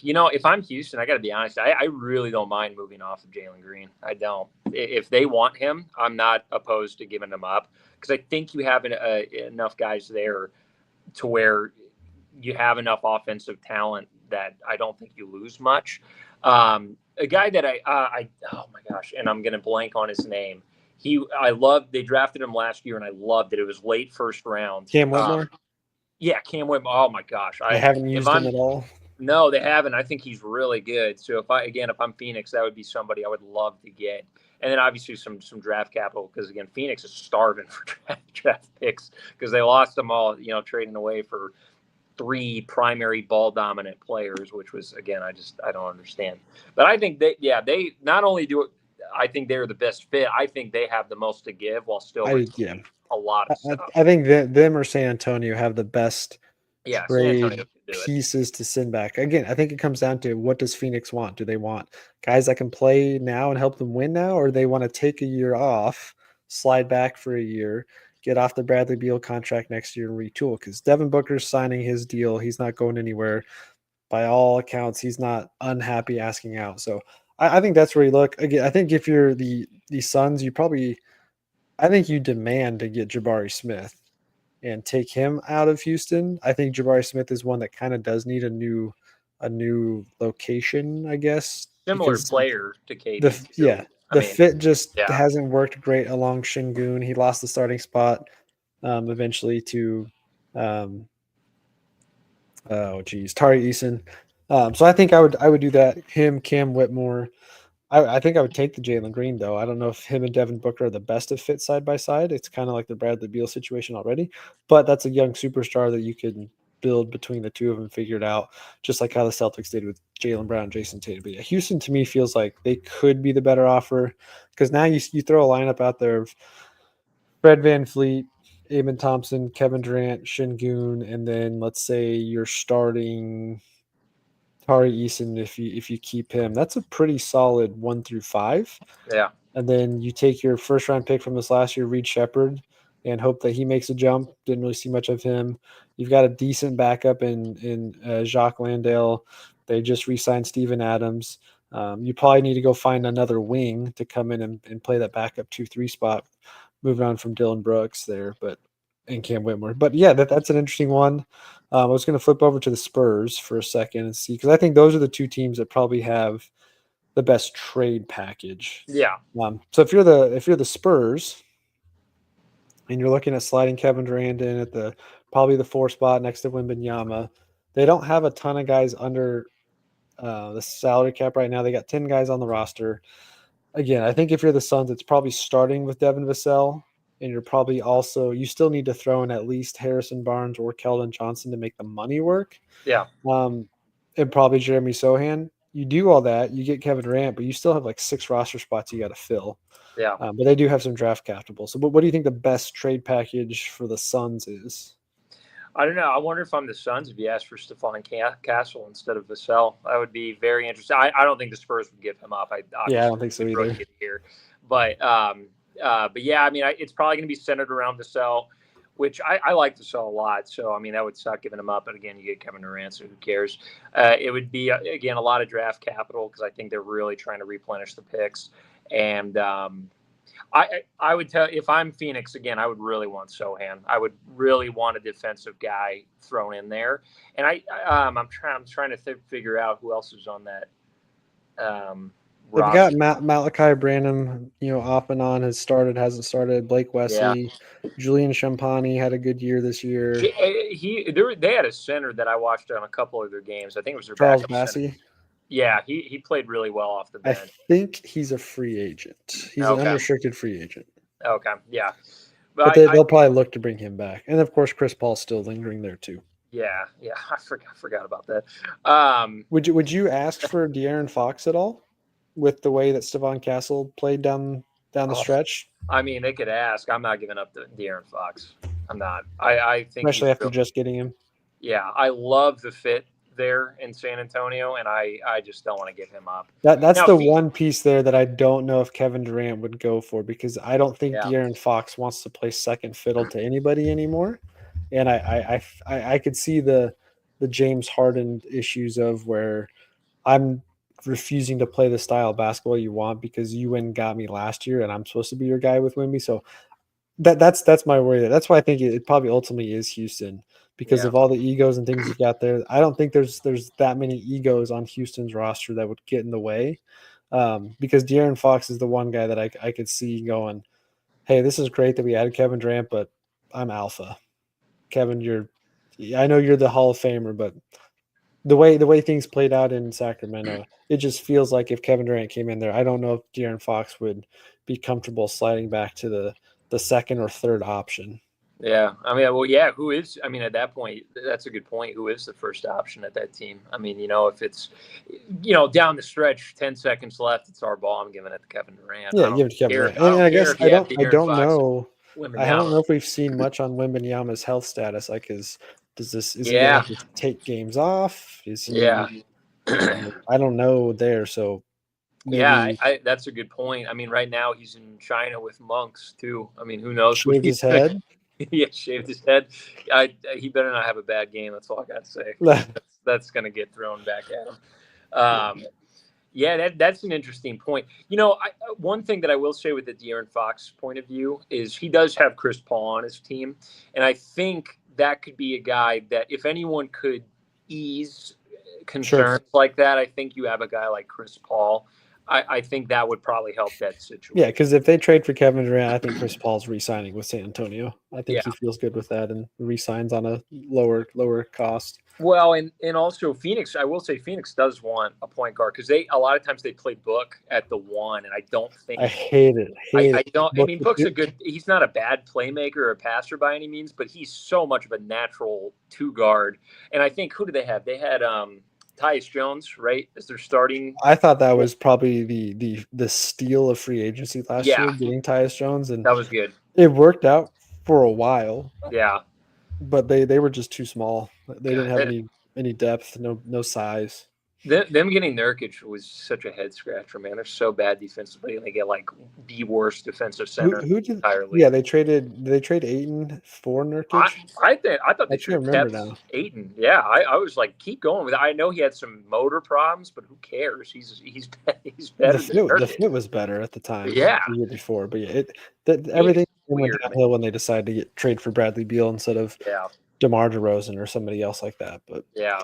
If I'm Houston, I got to be honest, I really don't mind moving off of Jalen Green. I don't. If they want him, I'm not opposed to giving him up because I think you have enough guys there to where you have enough offensive talent that I don't think you lose much. A guy that oh my gosh, and I'm going to blank on his name. They drafted him last year and I loved it. It was late first round. Cam Whitmore? Yeah, Cam Whitmore. Oh my gosh. I haven't used him at all. No, they haven't. I think he's really good. So if I'm Phoenix, that would be somebody I would love to get. And then obviously some draft capital because again, Phoenix is starving for draft picks because they lost them all, trading away for 3 primary ball dominant players, which was again, I don't understand. But I think they not only do it, I think they're the best fit. I think they have the most to give while still a lot of stuff. I think that them or San Antonio have the best trade to pieces to send back. Again, I think it comes down to what does Phoenix want? Do they want guys that can play now and help them win now, or they want to take a year off, slide back for a year, get off the Bradley Beal contract next year and retool? Because Devin Booker's signing his deal. He's not going anywhere. By all accounts, he's not unhappy asking out. So I think that's where you look. Again, I think if you're the Suns, I think you demand to get Jabari Smith and take him out of Houston. I think Jabari Smith is one that kind of does need a new location, I guess. Similar player to KD. The fit just hasn't worked great along Şengün. He lost the starting spot eventually to Tari Eason. So I think I would do that. Him, Cam Whitmore. I think I would take the Jalen Green, though. I don't know if him and Devin Booker are the best of fit side by side. It's kind of like the Bradley Beal situation already, but that's a young superstar that you can build between the two of them, figure it out, just like how the Celtics did with Jaylen Brown, Jason Tatum. But yeah, Houston to me feels like they could be the better offer because now you throw a lineup out there of Fred VanVleet, Amen Thompson, Kevin Durant, Şengün, and then let's say you're starting Tari Eason, if you keep him, that's a pretty solid 1 through 5. Yeah. And then you take your first round pick from this last year, Reed Shepherd, and hope that he makes a jump. Didn't really see much of him. You've got a decent backup in Jacques Landale. They just re-signed Steven Adams. You probably need to go find another wing to come in and play that backup 2-3 spot, moving on from Dylan Brooks there, and Cam Whitmore. But yeah, that's an interesting one. I was going to flip over to the Spurs for a second and see, because I think those are the two teams that probably have the best trade package. Yeah. So if you're the Spurs and you're looking at sliding Kevin Durant in at probably the 4 spot next to Wembanyama, they don't have a ton of guys under the salary cap right now. They got 10 guys on the roster. Again, I think if you're the Suns, it's probably starting with Devin Vassell. And you're probably you still need to throw in at least Harrison Barnes or Keldon Johnson to make the money work. Yeah. And probably Jeremy Sohan. you do all that, you get Kevin Durant, but you still have like 6 roster spots you got to fill. Yeah. But they do have some draft capital. So, what do you think the best trade package for the Suns is? I don't know. I wonder if I'm the Suns if you asked for Stephon Castle instead of Vassell. That would be very interesting. I don't think the Spurs would give him up. I don't think so either. Here. But yeah, I mean, it's probably going to be centered around Vassell, which I like Vassell a lot. So, I mean, that would suck giving him up. But again, you get Kevin Durant, so who cares? It would be, again, a lot of draft capital because I think they're really trying to replenish the picks. And I would tell if I'm Phoenix again, I would really want Sohan. I would really want a defensive guy thrown in there, and I'm trying to figure out who else is on that. They've got Malachi Branham, off and on, hasn't started. Blake Wesley, Julian Champagny had a good year this year. They had a center that I watched on a couple of their games. I think it was their Charles backup Bassey. Center. Yeah, he played really well off the bench. I think he's a free agent. He's an unrestricted free agent. Okay, yeah. But they'll probably look to bring him back. And, of course, Chris Paul's still lingering there, too. Yeah, I forgot about that. Would you ask for De'Aaron Fox at all with the way that Stephon Castle played down the stretch? I mean, they could ask. I'm not giving up to De'Aaron Fox. I'm not. I think especially after just getting him. Yeah, I love the fit there in San Antonio, and I just don't want to give him up. That's the one piece there that I don't know if Kevin Durant would go for, because I don't think De'Aaron Fox wants to play second fiddle to anybody anymore. And I could see the James Harden issues of where I'm refusing to play the style of basketball you want because you went and got me last year and I'm supposed to be your guy with Wemby. So that's my worry there. That's why I think it probably ultimately is Houston. Because of all the egos and things you got there, I don't think there's that many egos on Houston's roster that would get in the way. Because De'Aaron Fox is the one guy that I could see going, hey, this is great that we added Kevin Durant, but I'm alpha. Kevin, I know you're the Hall of Famer, but the way things played out in Sacramento, it just feels like if Kevin Durant came in there, I don't know if De'Aaron Fox would be comfortable sliding back to the second or third option. Yeah. I mean, well, yeah, who is, I mean, at that point, that's a good point. Who is the first option at that team? I mean, if it's, down the stretch, 10 seconds left, it's our ball. I'm giving it to Kevin Durant. Yeah, give it to Kevin Durant. And I guess I don't know. I don't know if we've seen much on Wembanyama's health status. Like, is he going to have to take games off? Is he? I don't know there. So. Maybe. Yeah, that's a good point. I mean, right now he's in China with monks too. I mean, who knows? Shaved his head. Yeah, shaved his head. He better not have a bad game. That's all I got to say. That's going to get thrown back at him. Yeah, that's an interesting point. One thing that I will say with the De'Aaron Fox point of view is he does have Chris Paul on his team, and I think that could be a guy that if anyone could ease concerns like that, I think you have a guy like Chris Paul. I think that would probably help that situation. Yeah, because if they trade for Kevin Durant, I think Chris Paul's re-signing with San Antonio. I think he feels good with that and re-signs on a lower cost. Well, and also Phoenix, I will say Phoenix does want a point guard because a lot of times they play Book at the 1, and I don't think I hate it. I don't. I mean, Book's he's not a bad playmaker or a passer by any means, but he's so much of a natural 2 guard. And I think who do they have? They had Tyus Jones, right, as their starting. I thought that was probably the steal of free agency last year, getting Tyus Jones, and that was good. It worked out for a while. Yeah, but they were just too small. They didn't have any depth, no size. Them getting Nurkic was such a head scratcher, man. They're so bad defensively, and they get like the worst defensive center entirely. Yeah, did they trade Ayton for Nurkic? I thought they should have kept Ayton. Yeah, I was like, keep going with it. I know he had some motor problems, but who cares? He's better. The fit was better at the time. Yeah, the year before, but everything went downhill when they decided to trade for Bradley Beal instead of DeMar DeRozan or somebody else like that. But yeah.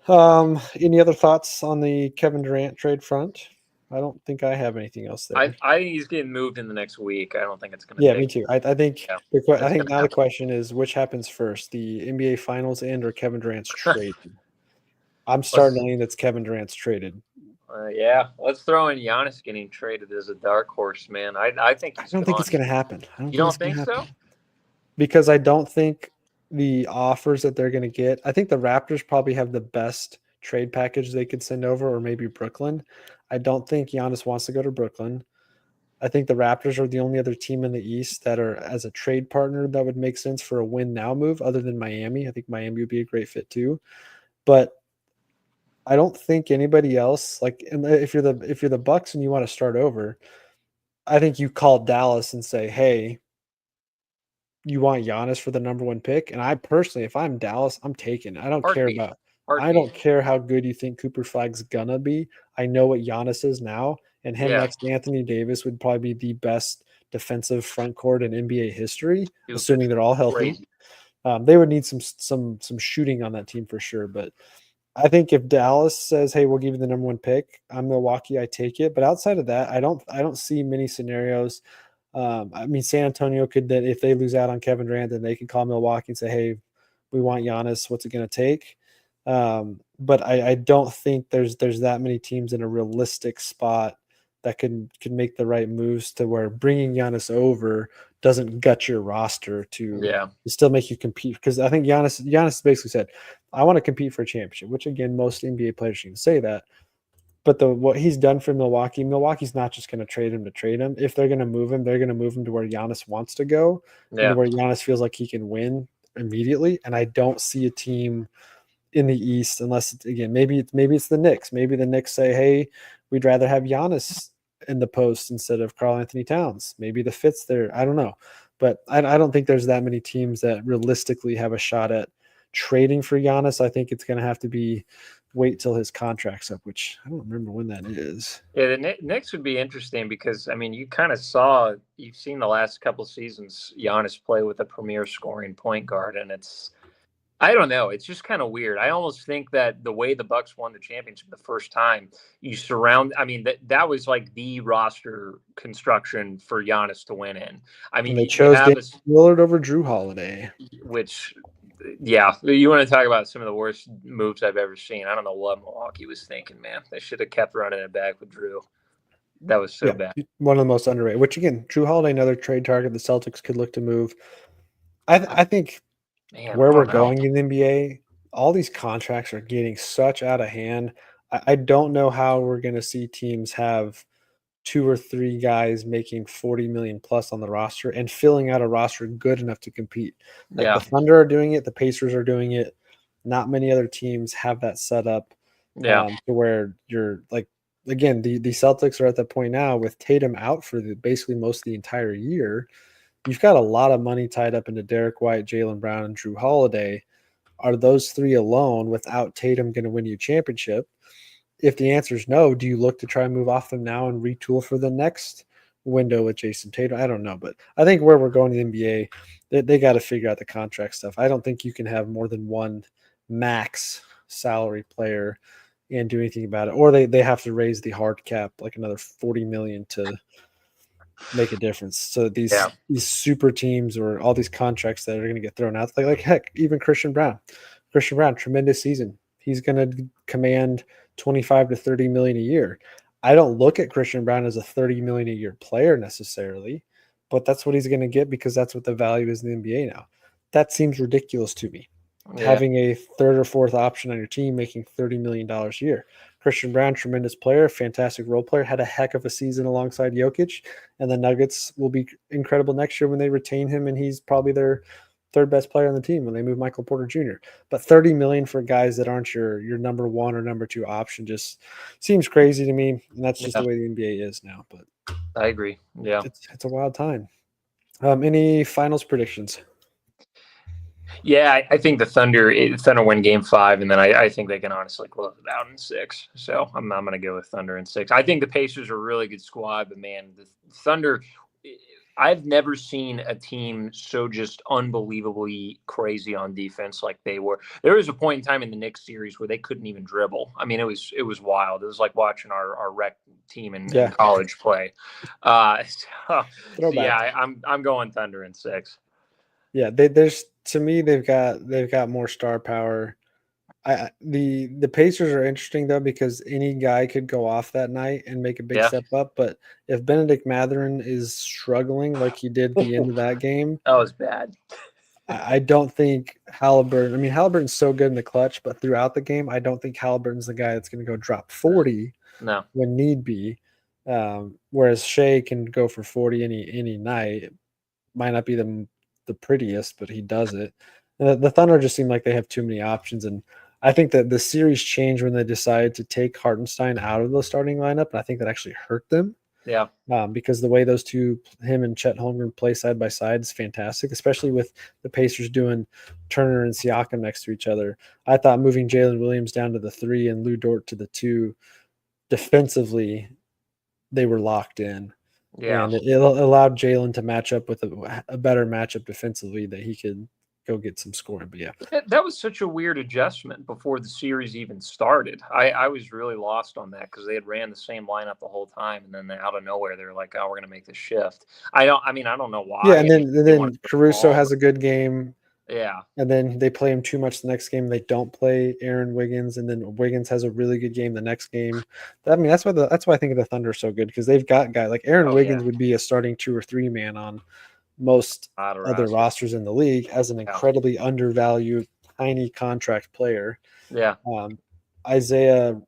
Any other thoughts on the Kevin Durant trade front? I don't think I have anything else there. I think he's getting moved in the next week. I don't think it's going to. Yeah, me too. I think now the question is which happens first: the NBA Finals end or Kevin Durant's trade. I'm starting to lean that's Kevin Durant's traded. Yeah, let's throw in Giannis getting traded as a dark horse, man. I think I don't think it's going to happen. You don't think so? Because I don't think the offers that they're going to get. I think the Raptors probably have the best trade package they could send over, or maybe Brooklyn. I don't think Giannis wants to go to Brooklyn. I think the Raptors are the only other team in the East that are as a trade partner that would make sense for a win now move, other than Miami. I think Miami would be a great fit too. But I don't think anybody else, like, if you're the Bucks and you want to start over, I think you call Dallas and say, hey, you want Giannis for the number one pick? And I personally, if I'm Dallas, I'm taking it. Heartbeat. I don't care how good you think Cooper Flag's gonna be. I know what Giannis is now, and him next to Anthony Davis would probably be the best defensive front court in NBA history, assuming they're all healthy. They would need some shooting on that team for sure. But I think if Dallas says, hey, we'll give you the number one pick, I'm Milwaukee, I take it. But outside of that, I don't see many scenarios. I mean, San Antonio could then, if they lose out on Kevin Durant, then they can call Milwaukee and say, hey, we want Giannis. What's it going to take? But I don't think there's that many teams in a realistic spot that can make the right moves to where bringing Giannis over doesn't gut your roster to still make you compete. Because I think Giannis basically said, I want to compete for a championship, which again, most NBA players can say that. But what he's done for Milwaukee's not just going to trade him to trade him. If they're going to move him, they're going to move him to where Giannis wants to go, and where Giannis feels like he can win immediately. And I don't see a team in the East, unless maybe it's the Knicks. Maybe the Knicks say, hey, we'd rather have Giannis in the post instead of Karl Anthony Towns. Maybe the fit's there. I don't know. But I don't think there's that many teams that realistically have a shot at trading for Giannis. I think it's going to have to be wait till his contract's up, which I don't remember when that is. Yeah, the Knicks would be interesting because, I mean, you've seen the last couple seasons Giannis play with a premier scoring point guard, and I don't know. It's just kind of weird. I almost think that the way the Bucks won the championship the first time, that was like the roster construction for Giannis to win in. I mean, and they chose Lillard over Drew Holiday, which, yeah, you want to talk about some of the worst moves I've ever seen. I don't know what Milwaukee was thinking, man. They should have kept running it back with Drew. That was so bad. One of the most underrated, which again, Drew Holiday, another trade target the Celtics could look to move. I think where we're going in the NBA, all these contracts are getting such out of hand. I don't know how we're going to see teams have 2 or 3 guys making 40 million plus on the roster and filling out a roster good enough to compete. Like the Thunder are doing it, the Pacers are doing it. Not many other teams have that set up to where you're like, again, the Celtics are at that point now with Tatum out for basically most of the entire year. You've got a lot of money tied up into Derek White, Jaylen Brown, and Drew Holiday. Are those 3 alone without Tatum going to win you a championship? If the answer is no, do you look to try and move off them now and retool for the next window with Jason Tatum? I don't know, but I think where we're going in the NBA, they got to figure out the contract stuff. I don't think you can have more than one max salary player and do anything about it, or they have to raise the hard cap like another 40 million to make a difference. So these super teams or all these contracts that are going to get thrown out, like heck, even Christian Brown, tremendous season. He's going to command 25 to 30 million a year. I don't look at Christian Brown as a 30 million a year player necessarily, but that's what he's going to get because that's what the value is in the NBA now. That seems ridiculous to me. Having a 3rd or 4th option on your team making $30 million a year. Christian Brown, tremendous player, fantastic role player, had a heck of a season alongside Jokic, and the Nuggets will be incredible next year when they retain him, and he's probably their 3rd best player on the team when they move Michael Porter Jr. But $30 million for guys that aren't your number 1 or number 2 option just seems crazy to me, and that's just the way the NBA is now. But I agree. Yeah, it's a wild time. Any finals predictions? Yeah, I think the Thunder win Game 5, and then I think they can honestly close it out in 6. So I'm going to go with Thunder in 6. I think the Pacers are a really good squad, but man, the Thunder, I've never seen a team so just unbelievably crazy on defense like they were. There was a point in time in the Knicks series where they couldn't even dribble. I mean, it was wild. It was like watching our rec team in college play. So yeah, I'm going Thunder in 6. Yeah, they've got more star power. The Pacers are interesting though because any guy could go off that night and make a big step up. But if Benedict Mathurin is struggling like he did at the end of that game, that was bad. I don't think Halliburton. I mean, Halliburton's so good in the clutch, but throughout the game, I don't think Halliburton's the guy that's going to go drop 40 No. when need be. Whereas Shea can go for 40 any night. It might not be the prettiest, but he does it. The Thunder just seem like they have too many options, and I think that the series changed when they decided to take Hartenstein out of the starting lineup, and I think that actually hurt them. Yeah. Because the way those two, him and Chet Holmgren, play side by side is fantastic, especially with the Pacers doing Turner and Siakam next to each other. I thought moving Jalen Williams down to the 3 and Lou Dort to the 2, defensively, they were locked in. Yeah. And it allowed Jalen to match up with a better matchup defensively that he could go get some scoring. But yeah, That was such a weird adjustment before the series even started. I was really lost on that because they had ran the same lineup the whole time, and then out of nowhere they're like, "Oh, we're going to make this shift." I don't know why. yeah, and then They wanted to Caruso ball, has a good game. yeah. And then they play him too much the next game. They don't play Aaron Wiggins, and then Wiggins has a really good game the next game. I mean, that's why I think the Thunder are so good, because they've got guys like Aaron Oh, Wiggins yeah. would be a starting 2 or 3 man on most other rosters in the league as an incredibly undervalued, tiny contract player. Yeah. Isaiah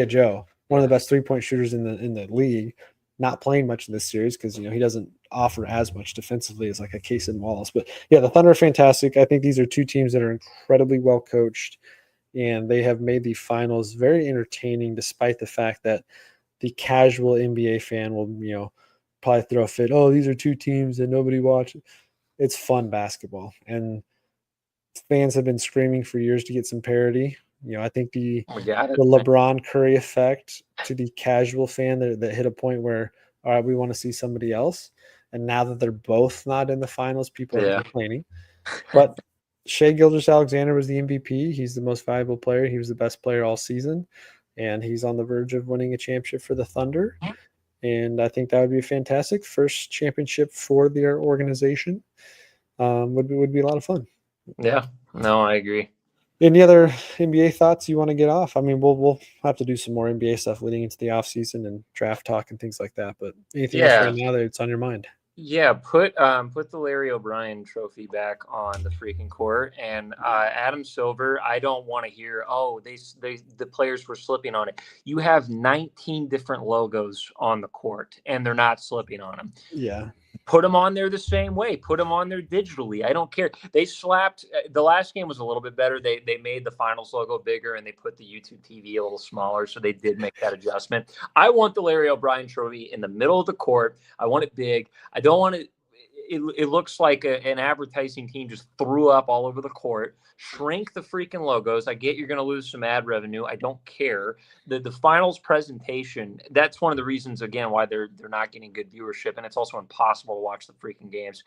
Joe, one of the best 3-point shooters in the league, not playing much in this series because he doesn't offer as much defensively as like a Case and Wallace. But yeah, the Thunder are fantastic. I think these are two teams that are incredibly well coached, and they have made the finals very entertaining, despite the fact that the casual NBA fan will probably throw a fit. Oh, these are two teams that nobody watches. It's fun basketball, and fans have been screaming for years to get some parity. I think the LeBron Curry effect to the casual fan that hit a point where, all right, we want to see somebody else. And now that they're both not in the finals, people are complaining. But Shai Gilgeous-Alexander was the MVP. He's the most valuable player. He was the best player all season, and he's on the verge of winning a championship for the Thunder. And I think that would be a fantastic first championship for their organization. Would be a lot of fun. Yeah, no, I agree. Any other NBA thoughts you want to get off? I mean, we'll have to do some more NBA stuff leading into the offseason and draft talk and things like that. But anything else right now that's on your mind? Yeah, put the Larry O'Brien trophy back on the freaking court, and Adam Silver. I don't want to hear, oh, the players were slipping on it. You have 19 different logos on the court, and they're not slipping on them. Yeah. Put them on there the same way. Put them on there digitally. I don't care. They slapped the last game was a little bit better. They made the finals logo bigger and they put the YouTube TV a little smaller. So they did make that adjustment. I want the Larry O'Brien trophy in the middle of the court. I want it big. I don't want it. It looks like an advertising team just threw up all over the court. Shrink the freaking logos. I get you're going to lose some ad revenue. I don't care. The finals presentation, that's one of the reasons, again, why they're not getting good viewership. And it's also impossible to watch the freaking games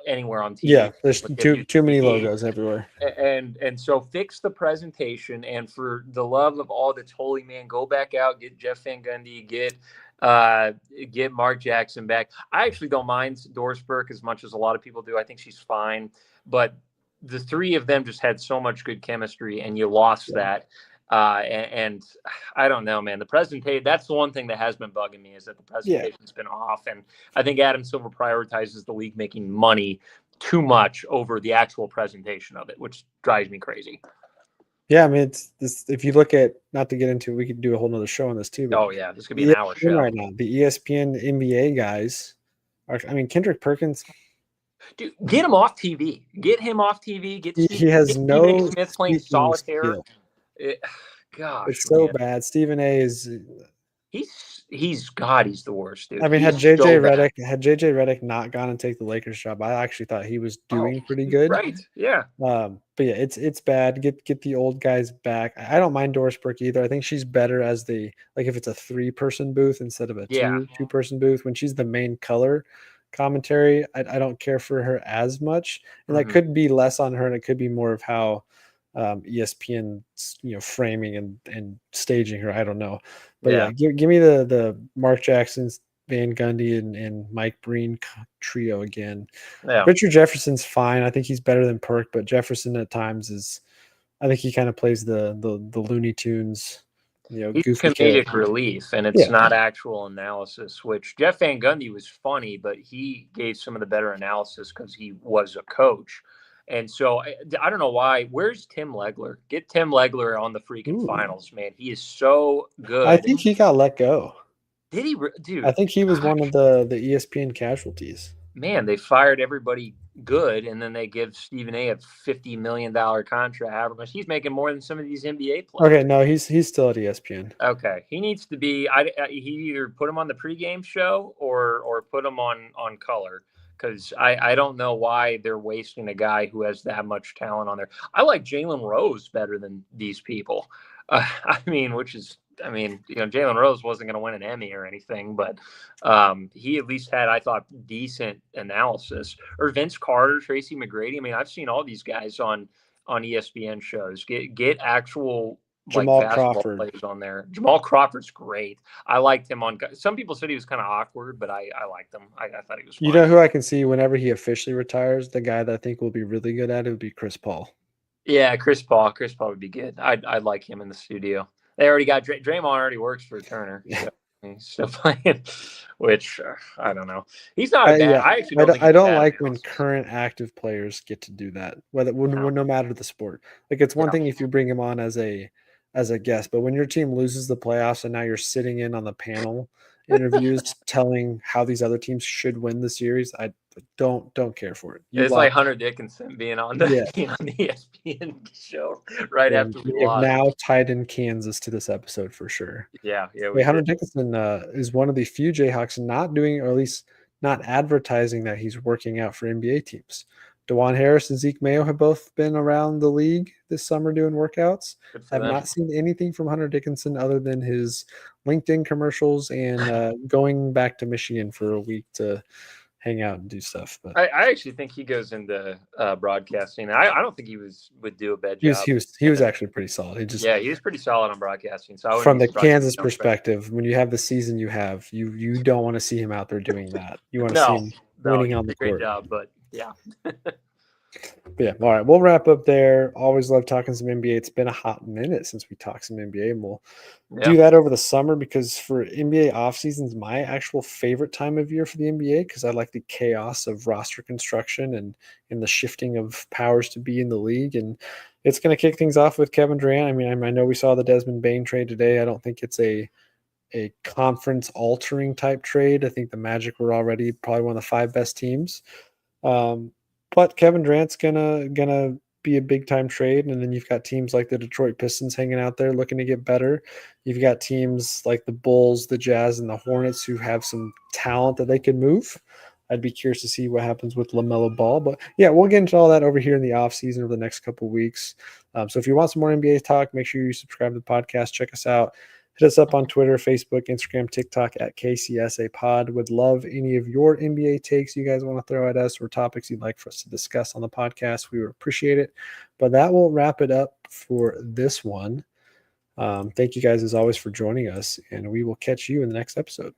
anywhere on TV. Yeah, there's too many logos everywhere. And so fix the presentation. And for the love of all that's holy, man, go back out, get Jeff Van Gundy, get Mark Jackson back. I actually don't mind Doris Burke as much as a lot of people do. I think she's fine, but the three of them just had so much good chemistry, and you lost that. And I don't know, man. The presentation, that's the one thing that has been bugging me, is that the presentation's been off. And I think Adam Silver prioritizes the league making money too much over the actual presentation of it, which drives me crazy. Yeah, I mean, it's this. If you look at, not to get into, we could do a whole nother show on this too. But This could be an hour show right now. The ESPN NBA guys are. I mean, Kendrick Perkins. Dude, get him off TV. Get him off TV. He has no Smith playing solitaire. Gosh, it's so bad. Stephen A. is. He's the worst, dude. I mean, had JJ Redick not gone and take the Lakers job, I actually thought he was doing pretty good. Right? Yeah. But yeah, it's bad. Get the old guys back. I don't mind Doris Burke either. I think she's better as if it's a 3-person booth instead of a two-person booth. When she's the main color commentary, I don't care for her as much, and that could be less on her, and it could be more of how ESPN framing and staging her. I don't know, but give me the Mark Jackson's, Van Gundy and Mike Breen trio again. Yeah. Richard Jefferson's fine. I think he's better than Perk, but Jefferson at times I think he kind of plays the Looney Tunes He's goofy comedic character. relief, and it's Yeah. not actual analysis, which Jeff Van Gundy was funny, but he gave some of the better analysis because he was a coach. And so I don't know why. Where's Tim Legler? Get Tim Legler on the freaking finals, man. He is so good. I think he got let go. Did he? Dude, I think he was one of the ESPN casualties. Man, they fired everybody good, and then they give Stephen A. a $50 million contract. He's making more than some of these NBA players. Okay, no, he's still at ESPN. Okay, he needs to be. He either put him on the pregame show or put him on color, because I don't know why they're wasting a guy who has that much talent on there. I like Jalen Rose better than these people. Jalen Rose wasn't going to win an Emmy or anything, but he at least had, I thought, decent analysis. Or Vince Carter, Tracy McGrady. I mean, I've seen all these guys on ESPN shows. Get actual Jamal basketball Crawford players on there. Jamal Crawford's great. I liked him on. Some people said he was kind of awkward, but I liked him. I thought he was fun. You know who I can see whenever he officially retires? The guy that I think will be really good at it would be Chris Paul. Yeah, Chris Paul. Chris Paul would be good. I'd like him in the studio. They already got Draymond already works for Turner. So he's still playing, which I don't know. He's not bad. Yeah. I actually don't like when current active players get to do that, no matter the sport. Like, it's one thing if you bring him on as a guest, but when your team loses the playoffs and now you're sitting in on the panel interviews telling how these other teams should win the series, I don't care for it. It's like Hunter Dickinson being on the ESPN show after we lost. Now tied in Kansas to this episode for sure. Yeah. Hunter Dickinson is one of the few Jayhawks not doing, or at least not advertising, that he's working out for NBA teams. DeJuan Harris and Zeke Mayo have both been around the league this summer doing workouts. I've not seen anything from Hunter Dickinson other than his LinkedIn commercials and going back to Michigan for a week to hang out and do stuff. But I actually think he goes into broadcasting. I don't think he would do a bad job. He was actually pretty solid. He was pretty solid on broadcasting. So from the Kansas perspective, when you have the season you have, you don't want to see him out there doing that. You want to see him winning on the court. Great job, but yeah. Yeah. All right. We'll wrap up there. Always love talking some NBA. It's been a hot minute since we talked some NBA, and we'll do that over the summer, because for NBA off seasons, my actual favorite time of year for the NBA, because I like the chaos of roster construction and the shifting of powers to be in the league. And it's going to kick things off with Kevin Durant. I mean, I know we saw the Desmond Bane trade today. I don't think it's a conference altering type trade. I think the Magic were already probably one of the 5 best teams. But Kevin Durant's gonna be a big time trade, and then you've got teams like the Detroit Pistons hanging out there looking to get better. You've got teams like the Bulls, the Jazz, and the Hornets who have some talent that they can move. I'd be curious to see what happens with LaMelo Ball, but yeah, we'll get into all that over here in the off season over the next couple of weeks. So if you want some more NBA talk, make sure you subscribe to the podcast. Check us out. Hit us up on Twitter, Facebook, Instagram, TikTok at KCSA Pod. Would love any of your NBA takes you guys want to throw at us, or topics you'd like for us to discuss on the podcast. We would appreciate it. But that will wrap it up for this one. Thank you guys, as always, for joining us, and we will catch you in the next episode.